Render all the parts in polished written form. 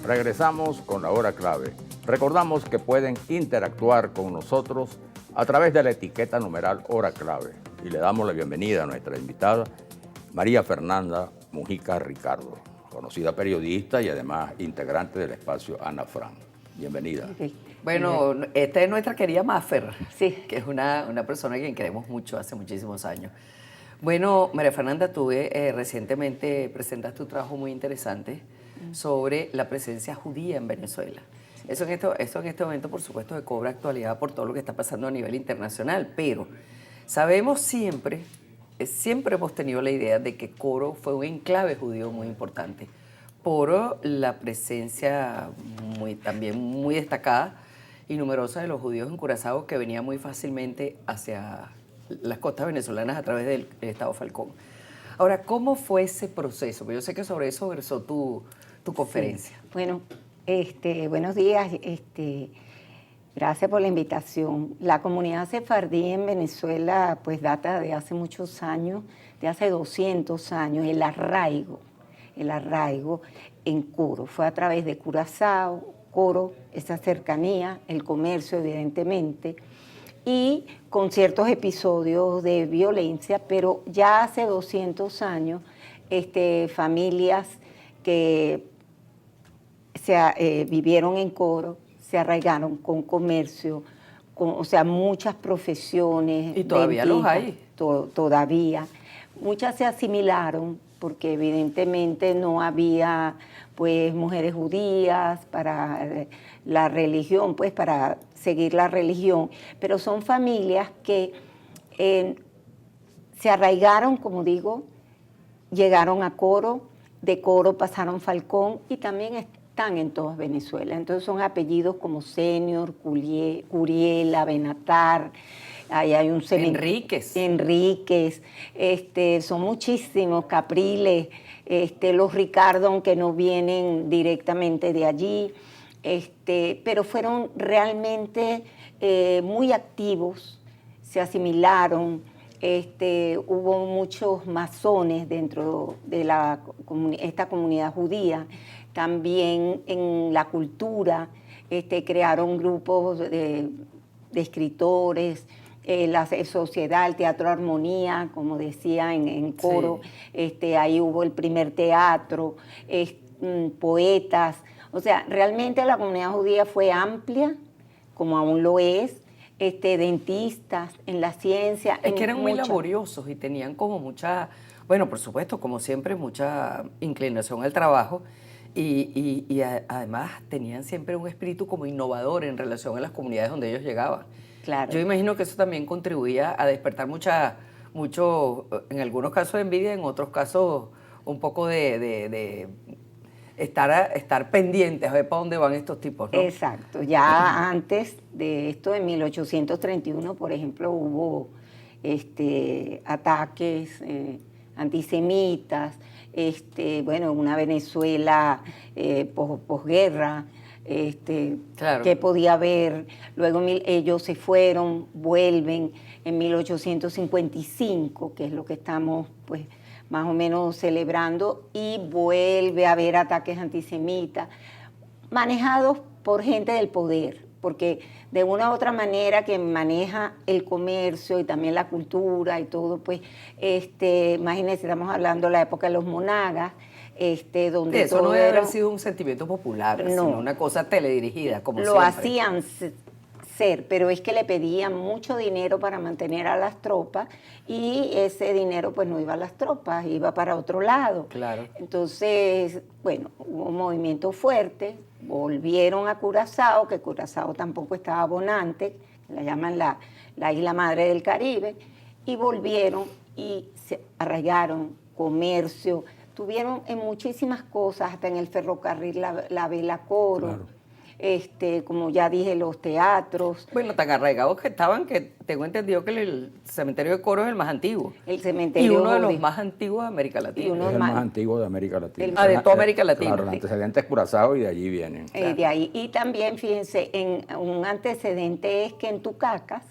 Regresamos con la hora clave. Recordamos que pueden interactuar con nosotros a través de la etiqueta numeral hora clave. Y le damos la bienvenida a nuestra invitada, María Fernanda Mujica Ricardo, conocida periodista y además integrante del espacio Ana Fran. Bienvenida. Okay. Bueno, esta es nuestra querida Maffer, Sí. que es una persona a quien queremos mucho hace muchísimos años. Bueno, María Fernanda, recientemente presentaste un trabajo muy interesante sobre la presencia judía en Venezuela. Eso en este momento, por supuesto, que cobra actualidad por todo lo que está pasando a nivel internacional, pero sabemos siempre hemos tenido la idea de que Coro fue un enclave judío muy importante por la presencia también muy destacada y numerosa de los judíos en Curazao que venía muy fácilmente hacia las costas venezolanas a través del estado Falcón. Ahora, ¿cómo fue ese proceso? Porque yo sé que sobre eso versó tu conferencia. Sí. Bueno, buenos días. Gracias por la invitación. La comunidad sefardí en Venezuela pues data de hace muchos años, de hace 200 años, el arraigo en Coro. Fue a través de Curazao, Coro, esa cercanía, el comercio evidentemente, y con ciertos episodios de violencia, pero ya hace 200 años familias que vivieron en Coro, se arraigaron con comercio, o sea, muchas profesiones. Y todavía los hay. Todavía. Muchas se asimilaron porque evidentemente no había pues mujeres judías para la religión, pues para seguir la religión, pero son familias que se arraigaron, como digo, llegaron a Coro, de Coro pasaron Falcón y también están en toda Venezuela. Entonces son apellidos como Senior, Curiela, Benatar, ahí hay un Enríquez, son muchísimos, Capriles, los Ricardo, aunque no vienen directamente de allí, pero fueron realmente muy activos, se asimilaron. Hubo muchos masones dentro de esta comunidad judía. También en la cultura crearon grupos de escritores, la sociedad, el Teatro Armonía, como decía en Coro, sí. Ahí hubo el primer teatro, poetas. O sea, realmente la comunidad judía fue amplia, como aún lo es. Dentistas en la ciencia. Es que eran muy laboriosos y tenían como mucha, bueno, por supuesto, como siempre, mucha inclinación al trabajo y además tenían siempre un espíritu como innovador en relación a las comunidades donde ellos llegaban. Claro. Yo imagino que eso también contribuía a despertar mucho, en algunos casos de envidia, en otros casos un poco de estar pendientes a ver para dónde van estos tipos, ¿no? Exacto. Ya antes de esto, en 1831, por ejemplo, hubo ataques antisemitas, una Venezuela posguerra, claro. que podía haber. Luego ellos se fueron, vuelven en 1855, que es lo que estamos pues más o menos celebrando, y vuelve a haber ataques antisemitas manejados por gente del poder, porque de una u otra manera que maneja el comercio y también la cultura y todo, pues, imagínense, estamos hablando de la época de los monagas, donde eso todo no debe haber sido un sentimiento popular, no, sino una cosa teledirigida, como lo siempre. hacían ser, pero es que le pedían mucho dinero para mantener a las tropas y ese dinero pues no iba a las tropas, iba para otro lado. Claro. Entonces, bueno, hubo un movimiento fuerte, volvieron a Curazao, que Curazao tampoco estaba bonante, la llaman la isla madre del Caribe, y volvieron y se arraigaron comercio, tuvieron en muchísimas cosas, hasta en el ferrocarril la Vela Coro. Claro. como ya dije, los teatros. Bueno, tan arraigados que estaban que tengo entendido que el cementerio de Coro es el más antiguo. El Y cementerio uno de los judío. más antiguos de América Latina. Y uno Es el más- más antiguo de América Latina. de toda América Latina. Claro, el antecedente es Curazao y de allí vienen. De ahí. Y también, fíjense, un antecedente es que en Tucacas,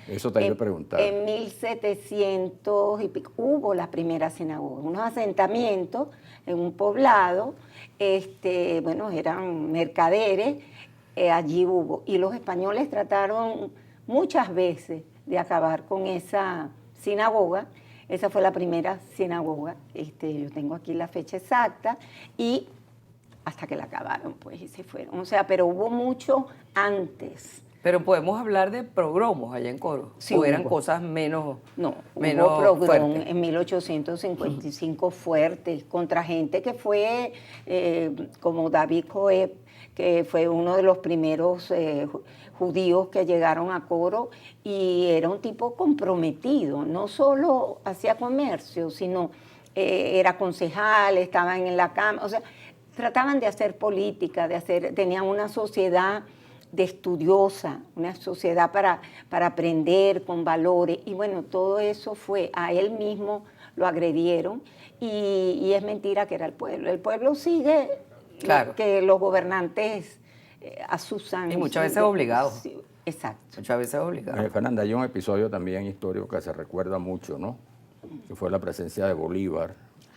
Eso te iba a preguntar. en 1700 y pico, hubo la primera sinagoga, unos asentamientos en un poblado, bueno, eran mercaderes, allí hubo. Y los españoles trataron muchas veces de acabar con esa sinagoga. Esa fue la primera sinagoga, yo tengo aquí la fecha exacta, y hasta que la acabaron, pues, y se fueron. O sea, pero hubo mucho antes. Pero podemos hablar de progromos allá en Coro. Sí, o eran hubo. cosas menos, No, menos hubo progrom fuertes. en 1855 fuertes contra gente que fue como David Coeb, que fue uno de los primeros judíos que llegaron a Coro, y era un tipo comprometido, no solo hacía comercio, sino era concejal, estaban en la Cámara, o sea, trataban de hacer política, tenían una sociedad de estudiosa, una sociedad para aprender con valores, y bueno, todo eso fue, a él mismo lo agredieron, y es mentira que era el pueblo. El pueblo sigue Claro. que los gobernantes asusan. Y muchas veces obligados. Sí, exacto. Muchas veces obligado. Fernanda, hay un episodio también histórico que se recuerda mucho, ¿no? Que fue la presencia de Bolívar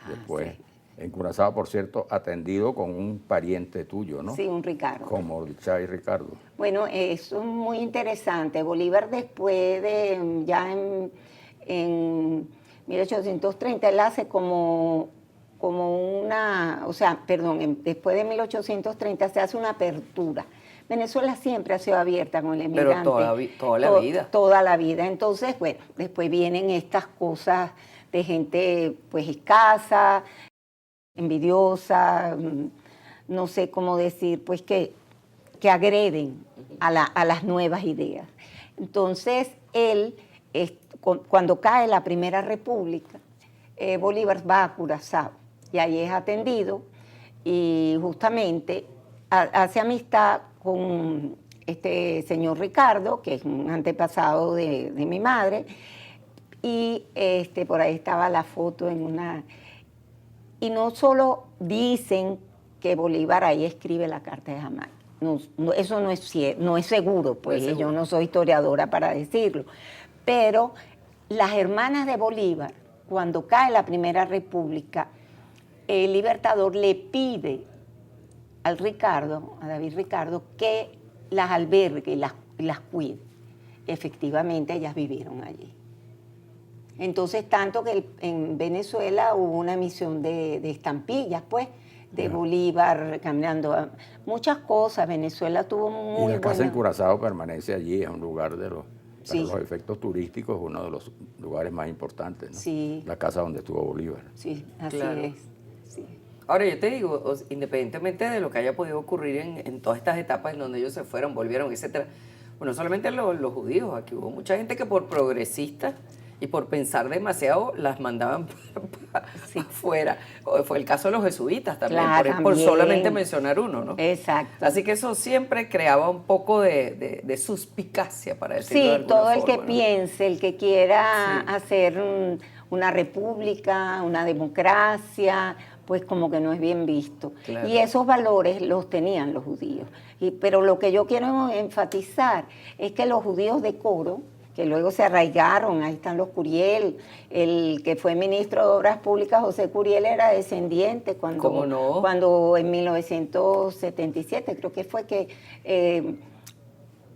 después. sí. En Curazao, por cierto, atendido con un pariente tuyo, ¿no? Sí, un Ricardo. Como Chay Ricardo. Bueno, eso es muy interesante. Bolívar después de, ya en 1830, él hace como una, o sea, perdón, después de 1830 se hace una apertura. Venezuela siempre ha sido abierta con el emigrante. Pero toda la vida. Toda la vida. Entonces, bueno, después vienen estas cosas de gente pues escasa, envidiosa, no sé cómo decir, pues que agreden a las nuevas ideas. Entonces, él, cuando cae la Primera República, Bolívar va a Curazao y ahí es atendido y justamente hace amistad con este señor Ricardo, que es un antepasado de mi madre, y por ahí estaba la foto en una... Y no solo dicen que Bolívar ahí escribe la Carta de Jamaica, eso no es seguro, pues yo no soy historiadora para decirlo, pero las hermanas de Bolívar, cuando cae la Primera República, el Libertador le pide a David Ricardo, que las albergue y las cuide. Efectivamente, ellas vivieron allí. Entonces, tanto que en Venezuela hubo una misión de estampillas, pues, de Bolívar caminando. Muchas cosas. Venezuela tuvo muy Y la casa en buena... Curazao permanece allí, es un lugar para Sí. los efectos turísticos, es uno de los lugares más importantes, ¿no? Sí. La casa donde estuvo Bolívar. Sí, así Claro. es. Sí. Ahora, yo te digo, independientemente de lo que haya podido ocurrir en todas estas etapas en donde ellos se fueron, volvieron, etcétera, bueno, solamente los judíos, aquí hubo mucha gente que por progresistas y por pensar demasiado las mandaban fuera. Fue el caso de los jesuitas también, Claro, por también. solamente mencionar uno, ¿no? Exacto. Así que eso siempre creaba un poco de suspicacia, para decirlo de Sí, alguna todo el forma, que ¿no? piense, el que quiera Sí. hacer una república, una democracia, pues como que no es bien visto. Claro. Y esos valores los tenían los judíos. Pero lo que yo quiero enfatizar es que los judíos de Coro, que luego se arraigaron, ahí están los Curiel, el que fue ministro de Obras Públicas, José Curiel, era descendiente ¿Cómo no? cuando en 1977 creo que fue que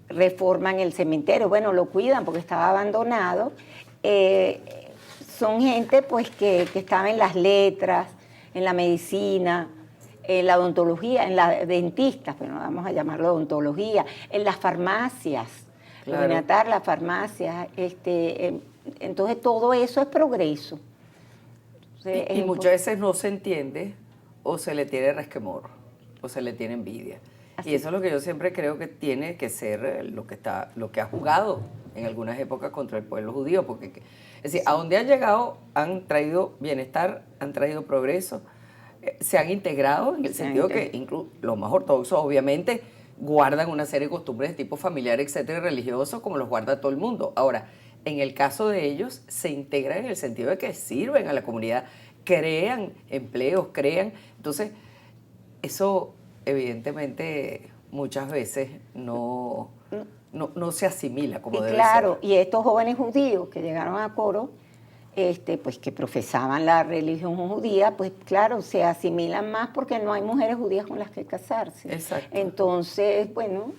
reforman el cementerio, bueno, lo cuidan porque estaba abandonado. Son gente pues que estaba en las letras, en la medicina, en la odontología, en la dentistas, pero no vamos a llamarlo odontología, en las farmacias, Claro. las farmacias, entonces todo eso es progreso. Entonces, Y muchas veces no se entiende o se le tiene resquemor o se le tiene envidia. Así Y eso es lo que yo siempre creo que tiene que ser lo que ha jugado en algunas épocas contra el pueblo judío, porque es decir, a donde han llegado han traído bienestar, han traído progreso, se han integrado en el sentido que lo más ortodoxo obviamente guardan una serie de costumbres de tipo familiar, etcétera, y religioso, como los guarda todo el mundo. Ahora, en el caso de ellos, se integran en el sentido de que sirven a la comunidad, crean empleos, Entonces, eso evidentemente muchas veces no se asimila como debe claro, ser. y estos jóvenes judíos que llegaron a Coro, pues que profesaban la religión judía, pues claro, se asimilan más porque no hay mujeres judías con las que casarse. Exacto. Entonces, bueno,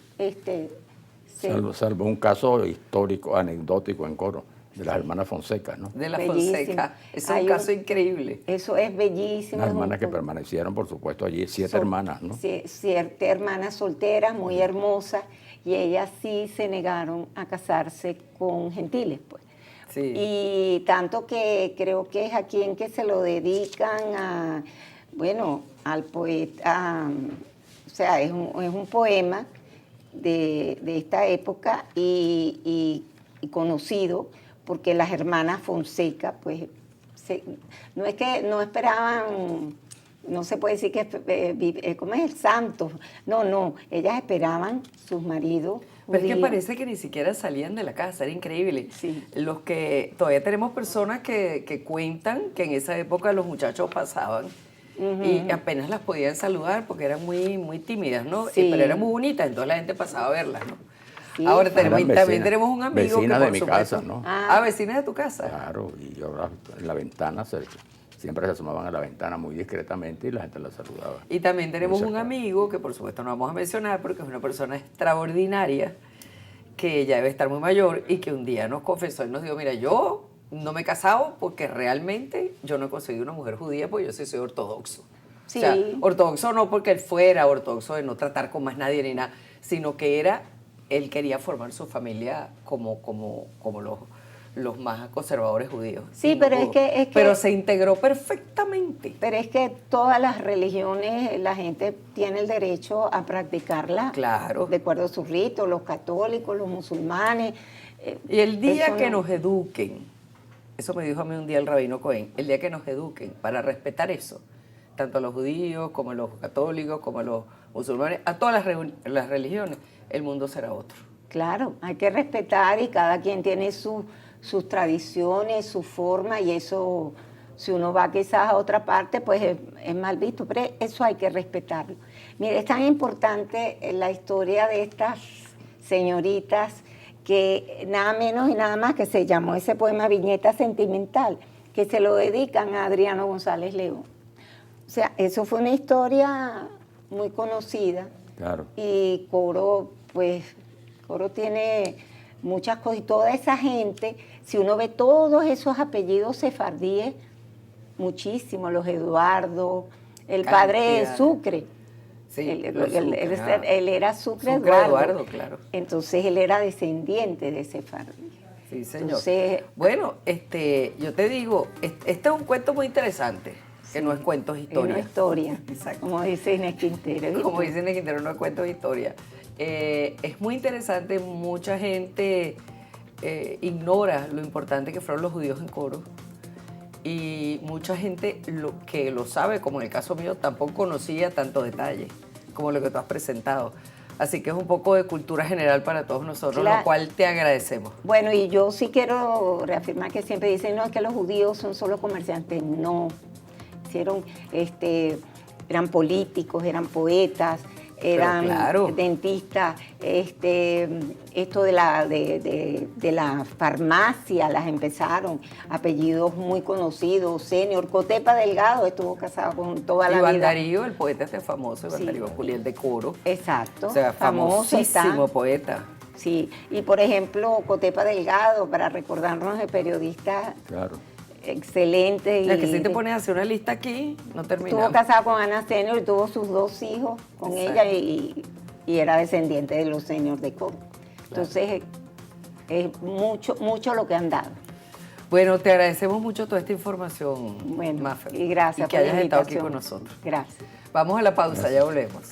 salvo un caso histórico, anecdótico en Coro, de las hermanas Fonseca, ¿no? De la Bellísimo. Fonseca. Es un Hay caso increíble. Eso es bellísimo. Las hermanas que permanecieron, por supuesto, allí, 7 hermanas, ¿no? 7 hermanas solteras, muy hermosas, y ellas sí se negaron a casarse con gentiles, pues. Sí. Y tanto que creo que es a quien que se lo dedican al poeta, o sea, es un poema de esta época y conocido, porque las hermanas Fonseca, pues, no es que no esperaban, no se puede decir que, ¿cómo es el santo? No, ellas esperaban sus maridos. Pero es que judíos. parece que ni siquiera salían de la casa, era increíble. Sí. Los que todavía tenemos personas que cuentan que en esa época los muchachos pasaban y apenas las podían saludar porque eran muy, muy tímidas, ¿no? Sí. Pero eran muy bonitas, entonces la gente pasaba a verlas, ¿no? Sí. Ahora también Eran tenemos un amigo vecinas que de mi casa, ¿no? Vecinas de tu casa. Claro, y yo en la ventana, siempre se asomaban a la ventana muy discretamente y la gente la saludaba. Y también tenemos Muy un cercano. amigo que por supuesto no vamos a mencionar porque es una persona extraordinaria, que ya debe estar muy mayor y que un día nos confesó y nos dijo, mira, yo no me he casado porque realmente yo no he conseguido una mujer judía porque yo sí soy ortodoxo. Sí. O sea, ortodoxo no porque él fuera ortodoxo de no tratar con más nadie ni nada, sino que él quería formar su familia como los más conservadores judíos. Sí, Y no pero pudo. es que- Pero se integró perfectamente. Pero es que todas las religiones, la gente tiene el derecho a practicarla. Claro. De acuerdo a sus ritos, los católicos, los musulmanes. Y el día eso que no- nos eduquen, eso me dijo a mí un día el rabino Cohen, el día que nos eduquen para respetar eso, tanto a los judíos como a los católicos, como a los musulmanes, a todas las religiones, el mundo será otro. Claro, hay que respetar y cada quien tiene sus tradiciones, su forma y eso, si uno va quizás a otra parte, pues es mal visto, pero eso hay que respetarlo. Mire, es tan importante la historia de estas señoritas que nada menos y nada más que se llamó ese poema Viñeta Sentimental, que se lo dedican a Adriano González León. O sea, eso fue una historia muy conocida. Claro. Y Coro tiene muchas cosas. Y toda esa gente, si uno ve todos esos apellidos sefardíes, muchísimo, los Eduardo, el padre de Cantidad. Sucre. Sí, Él Sucre, era Sucre Sucre Eduardo, claro. Entonces él era descendiente de sefardí. Sí, señor. Entonces, bueno, yo te digo, este es un cuento muy interesante, que no es cuentos es historia. una historia, Exacto. como dice Inés Quintero. ¿viste? Como dicen en Quintero, no es cuentos historia. Es muy interesante, mucha gente ignora lo importante que fueron los judíos en Coro. Y mucha gente que lo sabe, como en el caso mío, tampoco conocía tanto detalle como lo que tú has presentado. Así que es un poco de cultura general para todos nosotros, Claro. lo cual te agradecemos. Bueno, y yo sí quiero reafirmar que siempre dicen, no, es que los judíos son solo comerciantes. No, eran políticos, eran poetas, eran claro. dentistas, esto de la farmacia las empezaron, apellidos muy conocidos, Senior, Cotepa Delgado estuvo casado con toda la Iván vida. Darío, el poeta famoso, Iván Sí. Darío Julián de Coro. Exacto, O sea, famoso está. famosísimo poeta. Sí, y por ejemplo, Cotepa Delgado, para recordarnos de periodistas Claro. excelentes. Ya que si te pones a hacer una lista aquí, no terminamos. Estuvo casado con Ana Senior y tuvo sus 2 hijos con Exacto. ella y era descendiente de los Senior de Coro. Entonces, es mucho lo que han dado. Bueno, te agradecemos mucho toda esta información, Bueno, Mafer. y gracias Y que por la hayas estado aquí invitación. con nosotros. Gracias. Vamos a la pausa, ya volvemos.